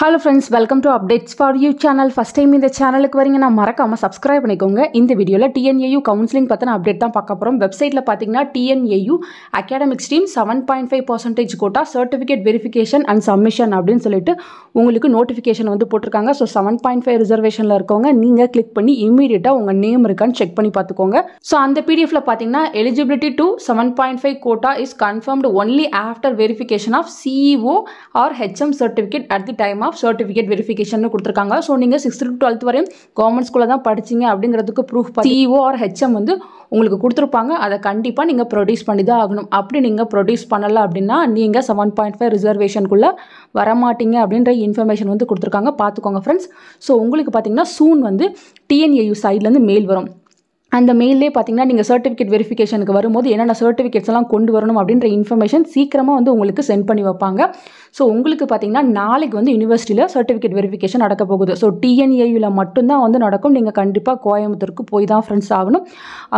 Hello friends, welcome to Updates for You channel. First time இந்த சேனலுக்கு வரீங்கன்னா மறக்காம subscribe பண்ணிக்கோங்க. இந்த வீடியோல TNAU கவுன்சிலிங் பத்தின அப்டேட் தான் பார்க்க போறோம். வெப்சைட்ல பாத்தீங்கன்னா TNAU academic stream 7.5% quota certificate verification and submission அப்படினு சொல்லிட்டு உங்களுக்கு நோட்டிஃபிகேஷன் வந்து போட்டுருக்காங்க. ஸோ 7.5 ரிசர்வேஷன்ல இருக்கவங்க நீங்க கிளிக் பண்ணி இமீடியட்டா உங்க நேம் இருக்கான்னு செக் பண்ணி பார்த்துக்கோங்க. ஸோ அந்த பிடிஎஃப்ல பாத்தீங்கன்னா eligibility to 7.5 quota is confirmed only after verification of CEO or HM certificate at the time of certificate verification கொடுத்திருக்காங்க. ஸோ நீங்கள் 6th to 12th வரையும் கவர்மெண்ட் ஸ்கூலில் தான் படிச்சிங்க அப்படிங்கிறதுக்கு ப்ரூஃப் CEO or HM வந்து உங்களுக்கு கொடுத்துருப்பாங்க. அதை கண்டிப்பாக நீங்கள் ப்ரொடியூஸ் பண்ணி தான் ஆகணும். அப்படி நீங்கள் ப்ரொடியூஸ் பண்ணலை அப்படின்னா நீங்கள் 7.5 ரிசர்வேஷனுக்குள்ளே வரமாட்டீங்க அப்படின்ற இன்ஃபர்மேஷன் வந்து கொடுத்துருக்காங்க. பார்த்துக்கோங்க ஃப்ரெண்ட்ஸ். ஸோ உங்களுக்கு பார்த்தீங்கன்னா சூன் வந்து TNAU சைட்லேருந்து மெயில் வரும். அந்த மெயிலே பார்த்தீங்கன்னா நீங்கள் சர்டிஃபிகேட் வெரிஃபிகேஷனுக்கு வரும்போது என்னென்ன சர்டிஃபிகேட்ஸ் எல்லாம் கொண்டு வரணும் அப்படின்ற இன்ஃபர்மேஷன் சீக்கிரமாக வந்து உங்களுக்கு சென்ட் பண்ணி வைப்பாங்க. ஸோ உங்களுக்கு பார்த்தீங்கன்னா நாளைக்கு வந்து யூனிவர்சிட்டியில் சர்டிஃபிகேட் வெரிஃபிகேஷன் நடக்க போகுது. ஸோ TNAUவில் மட்டும்தான் வந்து நடக்கும். நீங்கள் கண்டிப்பாக கோயம்புத்தூருக்கு போய் தான் ஃப்ரெண்ட்ஸ் ஆகணும்.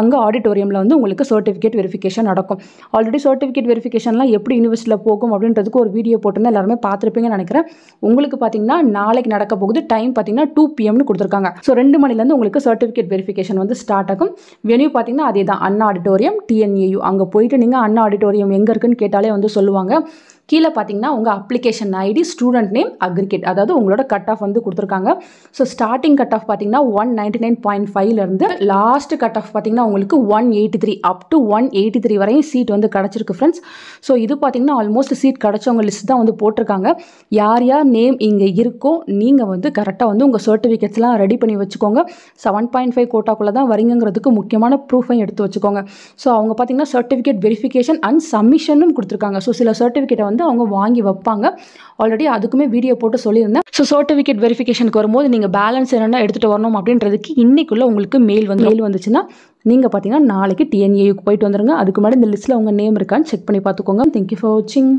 அங்கே ஆடிட்டோரியமில் வந்து உங்களுக்கு சர்டிஃபிகேட் வெரிஃபிகேஷன் நடக்கும். ஆல்ரெடி சர்டிஃபிகேட் வெரிஃபிகேஷன்லாம் எப்படி யூனிவர்சிட்டியில் போகும் அப்படின்றதுக்கு ஒரு வீடியோ போட்டிருந்தா எல்லாருமே பார்த்துருப்பீங்கன்னு நினைக்கிறேன். உங்களுக்கு பார்த்தீங்கன்னா நாளைக்கு நடக்க போகுது. டைம் பார்த்தீங்கன்னா 2 PM கொடுத்துருக்காங்க. ஸோ 2 மணிலேருந்து உங்களுக்கு சர்டிஃபிகேட் வெரிஃபிகேஷன் வந்து ஸ்டார்ட் ஆகும். வென்யூ பார்த்தீங்கன்னா அதே தான், அண்ணா ஆடிட்டோரியம் TNAU. அங்கே போயிட்டு நீங்கள் அண்ணா ஆடிட்டோரியம் எங்கே இருக்குன்னு கேட்டாலே வந்து சொல்லுவாங்க. கீழே பார்த்தீங்கன்னா உங்கள் application ID, student name, aggregate, அதாவது உங்களோட கட் ஆஃப் வந்து கொடுத்துருக்காங்க. ஸோ ஸ்டார்டிங் கட் ஆஃப் பார்த்தீங்கன்னா 199.5லேருந்து லாஸ்ட் கட் ஆஃப் பார்த்தீங்கன்னா உங்களுக்கு 183 அப் டு 183 வரையும் சீட் வந்து கிடச்சிருக்கு ஃப்ரெண்ட்ஸ். ஸோ இது பார்த்தீங்கன்னா ஆல்மோஸ்ட் சீட் கிடச்சவங்க லிஸ்ட் தான் வந்து போட்டிருக்காங்க. யார் யார் நேம் இங்கே இருக்கோ நீங்கள் வந்து கரெக்டாக வந்து உங்கள் சர்டிஃபிகேட்ஸ்லாம் ரெடி பண்ணி வச்சுக்கோங்க. 7.5 கோட்டாக்குள்ளே தான் வரீங்கிறதுக்கு முக்கியமான ப்ரூஃபையும் எடுத்து வச்சுக்கோங்க. ஸோ அவங்க பார்த்தீங்கன்னா சர்டிஃபிகேட் வெரிஃபிகேஷன் அண்ட் சப்மிஷனும் கொடுத்துருக்காங்க. ஸோ சில சர்டிஃபிகேட்டை வந்து அவங்க வாங்கி வைப்பாங்க. ஆல்ரெடி அதுக்குமே வீடியோ போட்டு சொல்லியிருந்தேன். ஸோ சர்டிஃபிகேட் வெரிஃபிகேஷனுக்கு வரும்போது நீங்கள் பேலன்ஸ் என்னென்ன எடுத்துகிட்டு வரணும் அப்படின்றதுக்கு இன்னைக்குள்ளே உங்களுக்கு மெயில் வந்துச்சுன்னா நீங்கள் பார்த்தீங்கன்னா நாளைக்கு TNAUக்கு போயிட்டு வந்துருங்க. அதுக்கு முன்னாடி இந்த லிஸ்ட்டில் உங்கள் நேம் இருக்கான்னு செக் பண்ணி பார்த்துக்கோங்க. தேங்க்யூ ஃபார் வாட்சிங்.